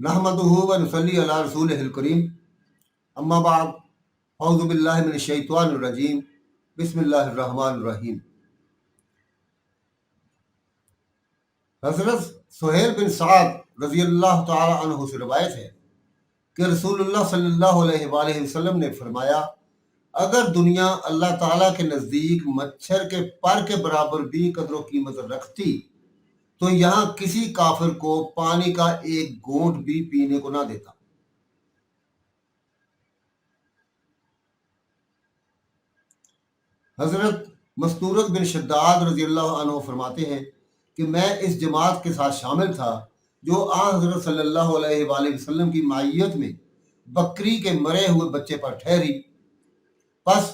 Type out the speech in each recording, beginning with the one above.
नहमदुहु व नुसल्ली अला रसूलिहिल करीम अम्मा बाद औज़ु बिल्लाहि मिनश शैतानिर रजीम बिस्मिल्लाहिर रहमानिर रहीम। हज़रत सुहेल बिन साद रज़ी अल्लाह तआला अन्हु से रवायत है कि रसूलुल्लाह सल्लल्लाहु अलैहि वसल्लम ने फरमाया, अगर दुनिया अल्लाह ताला के नज़दीक मच्छर के पर के बराबर भी कदर कीमत रखती तो यहाँ किसी काफिर को पानी का एक घूंट भी पीने को ना देता। हजरत मस्तूरत बिन शद्दाद रजी अल्लाह अन्हु फरमाते हैं कि मैं इस जमात के साथ शामिल था जो हजरत सल्लल्लाहु अलैहि वसल्लम की मायत में बकरी के मरे हुए बच्चे पर ठहरी। बस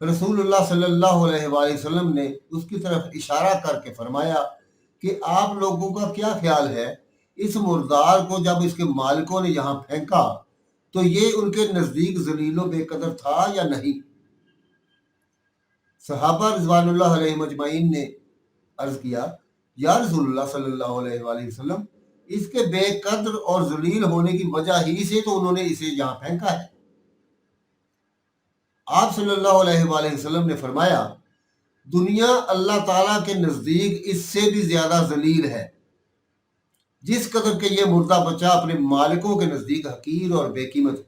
रसूलुल्लाह सल्लल्लाहु अलैहि वसल्लम ने उसकी तरफ इशारा करके फरमाया कि आप लोगों का क्या ख्याल है, इस मुर्दार को जब इसके मालिकों ने यहाँ फेंका तो ये उनके नज़दीक जलीलो बेकदर था या नहीं। सहाबा रिज़वानुल्लाह अलैहिम अजमाइन ने अर्ज किया, या रसूलुल्लाह सल्लल्लाहु अलैहि वसल्लम, इसके बेकदर और जलील होने की वजह ही से तो उन्होंने इसे यहाँ फेंका है। आप सल्लल्लाहु अलैहि वसल्लम ने फरमाया, दुनिया अल्लाह ताला के नज़दीक इससे भी ज्यादा जलील है जिस कदर के ये मुर्दा बच्चा अपने मालिकों के नज़दीक हकीर और बेकीमत है।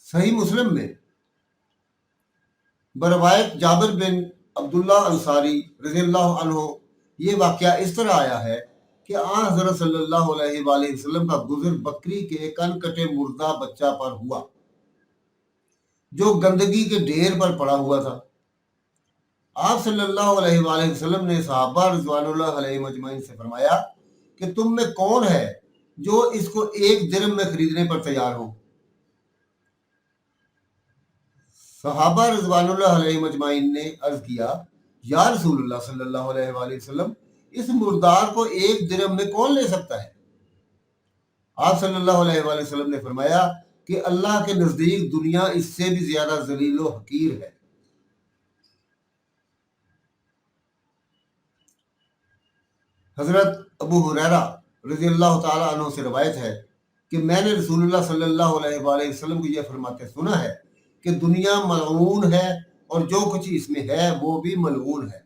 सही मुस्लिम में बरवायत जाबिर बिन अब्दुल्ला अंसारी रज़ियल्लाहु अन्हु ये वाक़या इस तरह आया है कि हज़रत सल्लल्लाहु अलैहि वसल्लम का गुज़र बकरी के कनकटे मुर्दा बच्चा पर हुआ जो गंदगी के ढेर पर पड़ा हुआ था। आप सल्लल्लाहु अलैहि वसल्लम ने सहाबा रिज़वानुल्लाह अलैहिम अजमईन से फरमाया कि तुम में कौन है जो इसको एक दिरहम में खरीदने पर तैयार हो। सहाबा रिज़वानुल्लाह अलैहिम अजमईन ने अर्ज किया, या रसूलुल्लाह सल्लल्लाहु अलैहि वसल्लम, इस मुर्दार को एक दिरहम में कौन ले सकता है। आप सल्लल्लाहु अलैहि वसल्लम ने फरमाया कि अल्लाह के नज़दीक दुनिया इससे भी ज्यादा जलील व हकीर है। हजरत अबू हुरैरा रज़ियल्लाहु ताला अन्हु से रवायत है कि मैंने रसूलुल्लाह सल्लल्लाहु अलैहि वसल्लम को यह फरमाते सुना है कि दुनिया मलऊन है और जो कुछ इसमें है वो भी मलऊन है,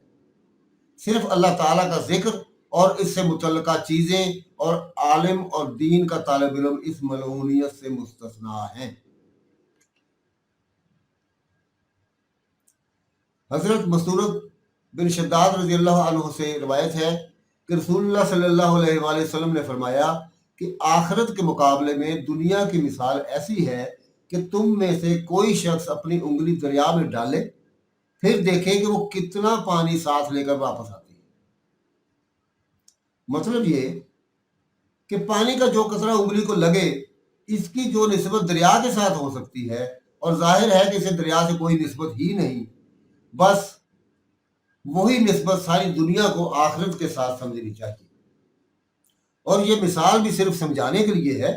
सिर्फ अल्लाह ताला का जिक्र और इससे मुतल्लका चीजें और आलिम और दीन का तालिब इल्म इस मलऊनियत से मुस्तस्ना हैं। हजरत मस्तूरत बिन शद्दाद रज़ियल्लाहु अन्हु से रवायत है कि रसूलुल्लाह सल्लल्लाहु अलैहि वसल्लम ने फरमाया कि आखिरत के मुकाबले में दुनिया की मिसाल ऐसी है कि तुम में से कोई शख्स अपनी उंगली दरिया में डाले फिर देखे कि वो कितना पानी साथ लेकर वापस आती है। मतलब ये कि पानी का जो कतरा उंगली को लगे इसकी जो निस्बत दरिया के साथ हो सकती है, और जाहिर है कि इसे दरिया से कोई निस्बत ही नहीं, बस वही निस्बत सारी दुनिया को आखिरत के साथ समझनी चाहिए। और ये मिसाल भी सिर्फ समझाने के लिए है,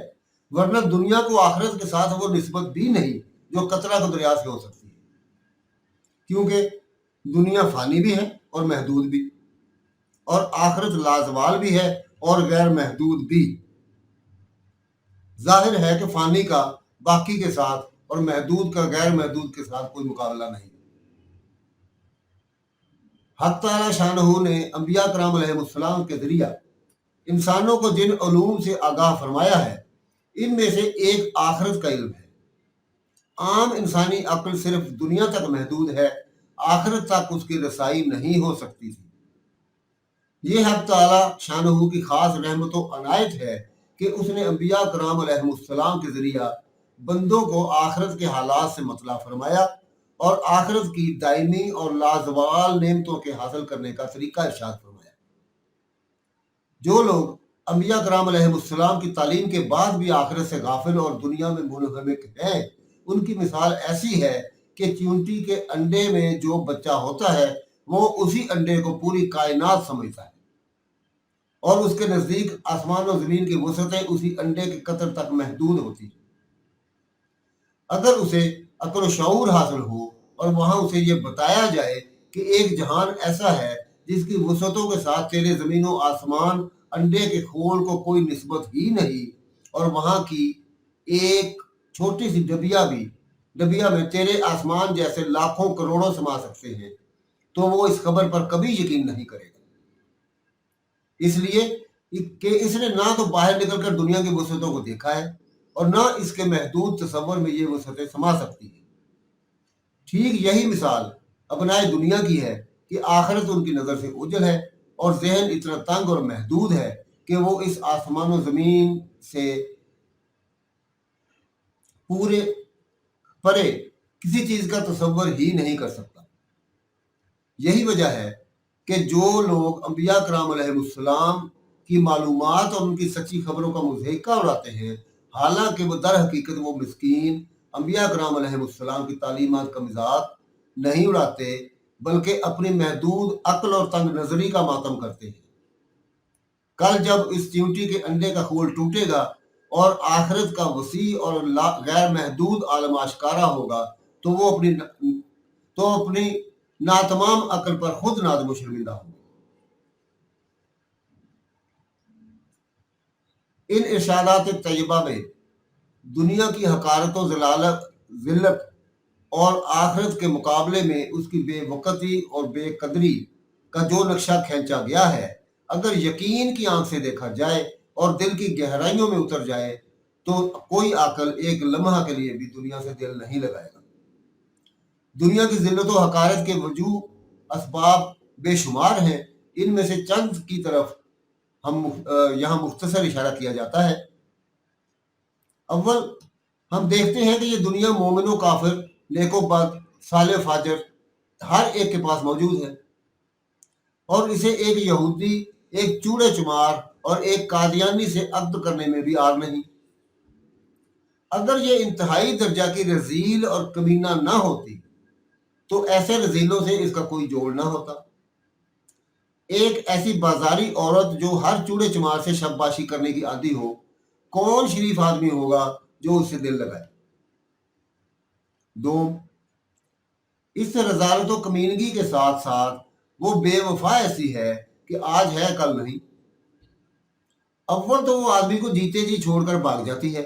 वरना दुनिया को आखिरत के साथ वो निस्बत भी नहीं जो कतरा को दरिया से हो सकती है, क्योंकि दुनिया फानी भी है और महदूद भी, और आखिरत लाजवाल भी है और गैर महदूद भी। जाहिर है कि फानी का बाकी के साथ और महदूद का गैर महदूद के साथ कोई मुकाबला नहीं। हक़ ताला शानहू ने अंबिया कराम अलैहिस्सलाम के जरिया इंसानों को जिन उलूम से आगाह फरमाया है इनमें से एक आखिरत का इल्म है। आम इंसानी अक्ल सिर्फ दुनिया तक महदूद है, आखिरत तक उसकी रसाई नहीं हो सकती थी। ये हक़ ताला शानहू की खास रहमत व अनायत है कि उसने अंबिया कराम अलैहिस्सलाम के जरिया बंदों को आखिरत के हालात से मतला फरमाया और आखिरत की दायमी और लाजवाल नेमतों के हासिल करने का तरीका इरशाद फरमाया। जो लोग अंबिया कराम अलैहिस्सलाम की तालीम के बाद भी आखिरत से गाफिल और दुनिया में मुनहमिक हैं, उनकी मिसाल ऐसी है कि चींटी के अंडे में जो बच्चा होता है वो उसी अंडे को पूरी कायनात समझता है और उसके नजदीक आसमान और जमीन की वसअतें उसी अंडे के कतर तक महदूद होती है। अगर उसे अक्ल शऊर हासिल हो और वहां उसे ये बताया जाए कि एक जहान ऐसा है جس کی وسعتوں کے ساتھ تیرے زمین و آسمان انڈے کے کھول کو کوئی نسبت ہی نہیں، اور وہاں کی ایک چھوٹی سی ڈبیا میں تیرے آسمان جیسے لاکھوں کروڑوں سما سکتے ہیں، تو وہ اس خبر پر کبھی یقین نہیں کرے گا، اس لیے کہ اس نے نہ تو باہر نکل کر دنیا کی وسعتوں کو دیکھا ہے، اور نہ اس کے محدود تصور میں یہ وسعتیں سما سکتی ہیں۔ ٹھیک یہی مثال ابنائے دنیا کی ہے کہ آخرت ان کی نظر سے اوجھل ہے، اور ذہن اتنا تنگ اور محدود ہے کہ وہ اس آسمان و زمین سے پورے پرے کسی چیز کا تصور ہی نہیں کر سکتا۔ یہی وجہ ہے کہ جو لوگ انبیاء کرام علیہ السلام کی معلومات اور ان کی سچی خبروں کا مضحکہ اڑاتے ہیں، حالانکہ وہ در حقیقت وہ مسکین انبیاء کرام علیہ السلام کی تعلیمات کا مذاق نہیں اڑاتے، بلکہ اپنی محدود عقل اور تنگ نظری کا ماتم کرتے ہیں۔ کل جب اس چیونٹی کے انڈے کا کھول ٹوٹے گا اور آخرت کا وسیع اور غیر محدود عالم آشکارا ہوگا، تو وہ اپنی ناتمام عقل پر خود نادم و شرمندہ ہوں گے۔ ان ارشادات طیبہ میں دنیا کی حقارت و ذلت اور آخرت کے مقابلے میں اس کی بے وقتی اور بے قدری کا جو نقشہ کھینچا گیا ہے، اگر یقین کی آنکھ سے دیکھا جائے اور دل کی گہرائیوں میں اتر جائے تو کوئی عاقل ایک لمحہ کے لیے بھی دنیا سے دل نہیں لگائے گا۔ دنیا کی ذلت و حقارت کے وجوہ اسباب بے شمار ہیں، ان میں سے چند کی طرف یہاں مختصر اشارہ کیا جاتا ہے۔ اول، ہم دیکھتے ہیں کہ یہ دنیا مومن و کافر، نیک و بد، صالح و فاجر، ہر ایک کے پاس موجود ہے، اور اسے ایک یہودی، ایک چوڑے چمار اور ایک قادیانی سے عقد کرنے میں بھی عار نہیں۔ اگر یہ انتہائی درجہ کی رذیل اور کمینہ نہ ہوتی تو ایسے رذیلوں سے اس کا کوئی جوڑ نہ ہوتا۔ ایک ایسی بازاری عورت جو ہر چوڑے چمار سے شب باشی کرنے کی عادی ہو، کون شریف آدمی ہوگا جو اس سے دل لگائے؟ دوم، اس رذالت و کمینگی کے ساتھ ساتھ وہ بے وفا ایسی ہے کہ آج ہے کل نہیں۔ اول تو وہ آدمی کو جیتے جی چھوڑ کر بھاگ جاتی ہے،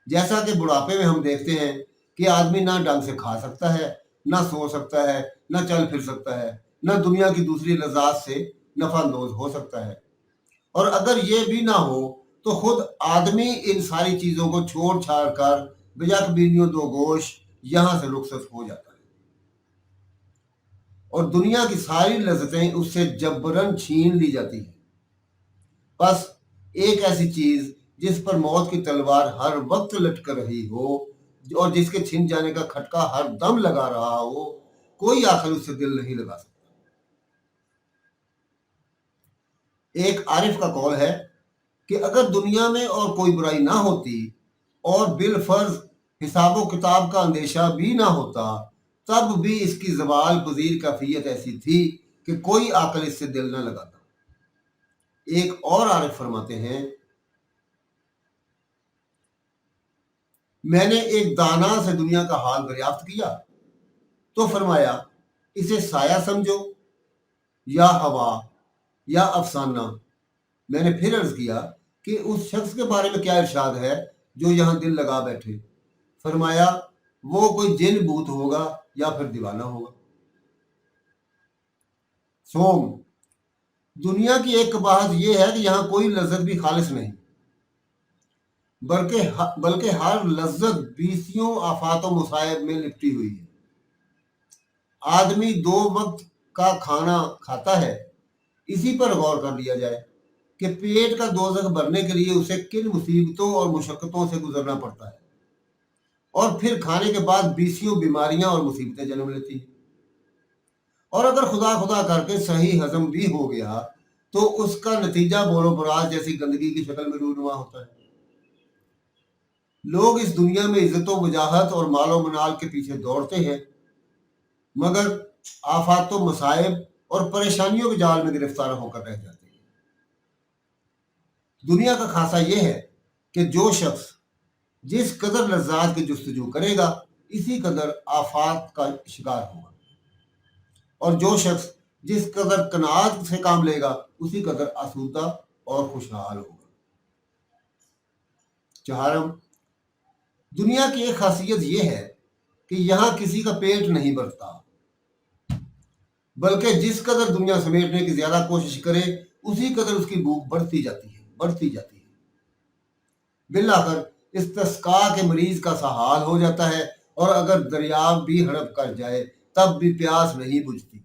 جیسا کہ بڑھاپے میں ہم دیکھتے ہیں کہ آدمی نہ ڈنگ سے کھا سکتا ہے، نہ سو سکتا ہے، نہ چل پھر سکتا ہے، نہ دنیا کی دوسری لذات سے نفع اندوز ہو سکتا ہے، اور اگر یہ بھی نہ ہو تو خود آدمی ان ساری چیزوں کو چھوڑ چھاڑ کر بیک بینیوں دو گوش یہاں سے رخصت ہو جاتا ہے، اور دنیا کی ساری لذتیں اس سے جبراً چھین لی جاتی ہیں۔ بس ایک ایسی چیز جس پر موت کی تلوار ہر وقت لٹک رہی ہو اور جس کے چھن جانے کا کھٹکا ہر دم لگا رہا ہو، کوئی آخر اس سے دل نہیں لگا سکتا۔ ایک عارف کا قول ہے کہ اگر دنیا میں اور کوئی برائی نہ ہوتی اور بالفرض حساب و کتاب کا اندیشہ بھی نہ ہوتا، تب بھی اس کی زوال پذیر کیفیت ایسی تھی کہ کوئی عاقل اس سے دل نہ لگاتا۔ ایک اور عارف فرماتے ہیں، میں نے ایک دانا سے دنیا کا حال دریافت کیا تو فرمایا، اسے سایہ سمجھو یا ہوا یا افسانہ۔ میں نے پھر عرض کیا کہ اس شخص کے بارے میں کیا ارشاد ہے جو یہاں دل لگا بیٹھے؟ فرمایا، وہ کوئی جن بوت ہوگا یا پھر دیوانہ ہوگا۔ سوم، دنیا کی ایک قباحت یہ ہے کہ یہاں کوئی لذت بھی خالص نہیں، بلکہ ہر لذت بیسیوں آفات و مصائب میں لپٹی ہوئی ہے۔ آدمی 2 وقت کا کھانا کھاتا ہے، اسی پر غور کر لیا جائے کہ پیٹ کا دوزخ بھرنے کے لیے اسے کن مصیبتوں اور مشقتوں سے گزرنا پڑتا ہے، اور پھر کھانے کے بعد بیسیوں بیماریاں اور مصیبتیں جنم لیتی ہیں، اور اگر خدا کر کے صحیح ہضم بھی ہو گیا تو اس کا نتیجہ بول و براز جیسی گندگی کی شکل میں رونما ہوتا ہے۔ لوگ اس دنیا میں عزت و وجاہت اور مال و منال کے پیچھے دوڑتے ہیں، مگر آفات و مصائب اور پریشانیوں کے جال میں گرفتار ہو کر رہ جاتے ہیں۔ دنیا کا خاصہ یہ ہے کہ جو شخص جس قدر لذات کی جستجو کرے گا، اسی قدر آفات کا شکار ہوگا، اور جو شخص जिस कदर कनात से काम लेगा उसी कदर आसूदा और खुशहाल होगा। चारम, दुनिया की एक खासियत यह है कि यहाँ किसी का पेट नहीं भरता, बल्कि जिस कदर दुनिया समेटने की ज्यादा कोशिश करे उसी कदर उसकी भूख बढ़ती जाती है। बिल आकर इस्तिस्का के मरीज का सा हाल हो जाता है, और अगर दरिया भी हड़प कर जाए तब भी प्यास नहीं बुझती।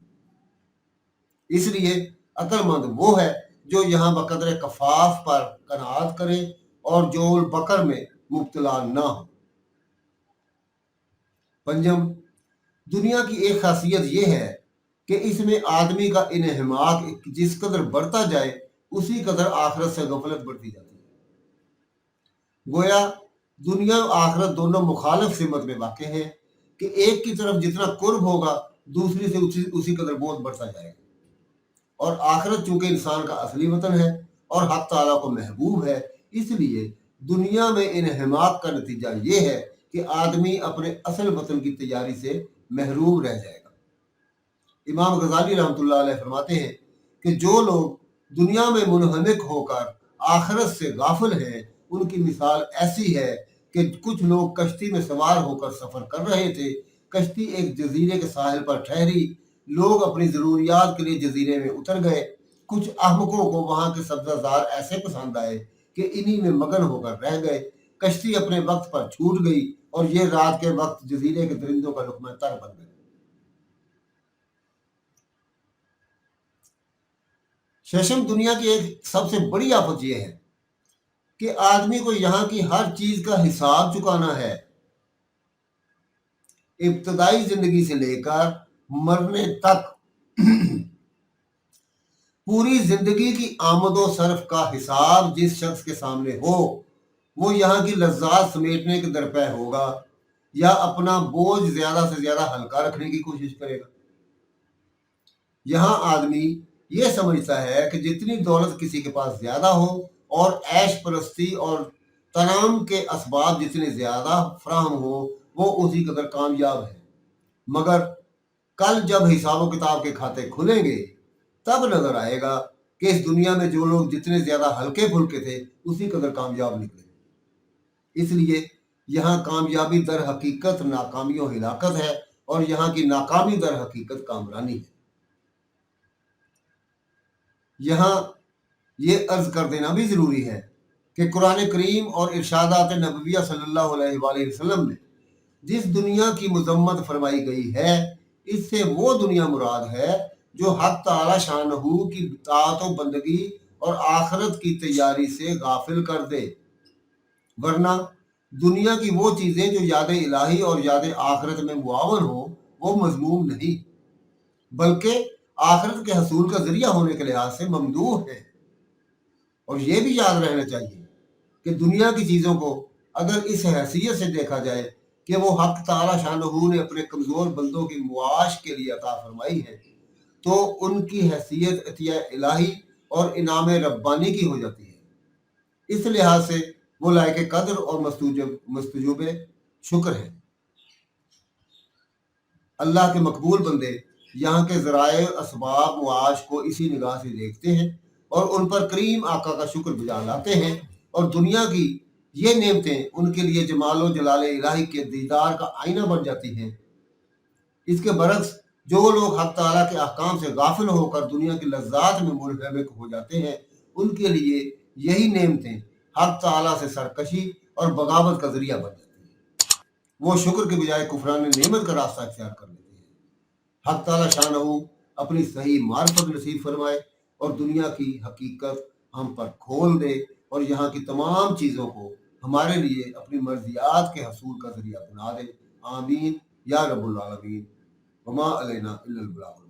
इसलिए अक्लमंद वो है जो यहाँ बकदर कफाफ पर कनात करे और जोल बकर में मुब्तला ना हो। पंजम, दुनिया की एक खासियत यह है कि इसमें आदमी का इन्हमाक जिस कदर बढ़ता जाए उसी कदर आखिरत से गफलत बढ़ती जाती है। गोया दुनिया और आखिरत दोनों मुखालिफ सिमत में वाक़ हैं कि एक की तरफ जितना कुर्ब होगा दूसरी से उसी कदर बोझ बढ़ता जाएगा। और आखिरत चूंकि इंसान का असली वतन है और हक ताला को महबूब है, इसलिए दुनिया में इन्हमाक का नतीजा ये है कि आदमी अपने असल वतन की तैयारी से महरूम रह जाएगा। इमाम गजाली रहमतुल्लाह अलैह फरमाते हैं कि जो लोग दुनिया में मुनहमिक होकर आखिरत से गाफिल हैं, उनकी मिसाल ऐसी है कि कुछ लोग कश्ती में सवार होकर सफर कर रहे थे। कश्ती एक जजीरे के साहिल पर ठहरी, लोग अपनी जरूरियात के लिए जजीरे में उतर गए। कुछ अहमकों को वहां के सब्जाजार ऐसे पसंद आए कि इन्हीं में मगन होकर रह गए। कश्ती अपने वक्त पर छूट गई और ये रात के वक्त जजीरे के दरिंदों का लुक़मा तर बन गए। शेषम, दुनिया की एक सबसे बड़ी आफत यह है कि आदमी को यहाँ की हर चीज का हिसाब चुकाना है, इब्तदाई जिंदगी से लेकर मरने तक। पूरी जिंदगी की आमदो सरफ का हिसाब जिस शख्स के सामने हो, वो यहाँ की लज्जात समेटने के दरपे होगा या अपना बोझ ज्यादा से ज्यादा हल्का रखने की कोशिश करेगा। यहाँ आदमी ये समझता है कि जितनी दौलत किसी के पास ज्यादा हो और ऐश परस्ती और तनाम के असबाब जितने ज्यादा फराहम हो, वो उसी कदर कामयाब है। मगर कल जब हिसाब किताब के खाते खुलेंगे तब नजर आएगा कि इस दुनिया में जो लोग जितने ज्यादा हल्के फुल्के थे उसी कदर कामयाब निकले। इसलिए यहाँ कामयाबी दर हकीकत नाकामियों हिलाकत है और यहाँ की नाकामी दर हकीकत कामरानी है। यहाँ ये अर्ज कर देना भी जरूरी है कि कुरान करीम और इरशादात नबविया सल्लल्लाहु अलैहि वसल्लम में जिस दुनिया की मजम्मत फरमाई गई है, इससे वो दुनिया मुराद है जो हक ताला शानहू की ताअत व बंदगी और आखिरत की तैयारी से गाफिल कर दे। वरना दुनिया की वो चीजें जो याद इलाही और याद आखिरत में मुआवन हो, वो मजमूम नहीं बल्कि आखिरत के हसूल का जरिया होने के लिहाज से ममदूह है। और ये भी याद रहना चाहिए कि दुनिया की चीजों को अगर इस हैसियत से देखा जाए कि वो हक ताला शानहू ने अपने कमजोर बंदों की मुआश के लिए अता फरमाई है, तो उनकी हैसियत अतिया इलाही और इनाम रब्बानी की हो जाती है। इस लिहाज से वो लायक कदर और मस्तूजुब शुक्र है। अल्लाह के मकबूल बंदे यहाँ के ज़राए असबाब मुआश को इसी निगाह से देखते हैं और उन पर करीम आका का शुक्र गुजार लाते हैं, और दुनिया की ये नेमतें उनके लिए जमालो जलाले इलाही के दीदार का आईना बन जाती हैं। इसके बरक्स जो लोग हक ताला के अहकाम से गाफिल होकर दुनिया की लज्जात में मुनहमिक हो जाते हैं, उनके लिए यही नेमतें हक ताला से सरकशी और बगावत का जरिया बन जाती हैं। वो शुक्र के बजाय कुफरान नेमत का रास्ता इख्तियार कर लेते हैं। हक ताला शानहू अपनी सही मार्फत नसीब फरमाए और दुनिया की हकीकत हम पर खोल दे और यहाँ की तमाम चीज़ों को हमारे लिए अपनी मर्जियात के हसूल का जरिया बना दे। आमीन या रब्बुल आलमीन। वमा अलैना इल्लल बलाग।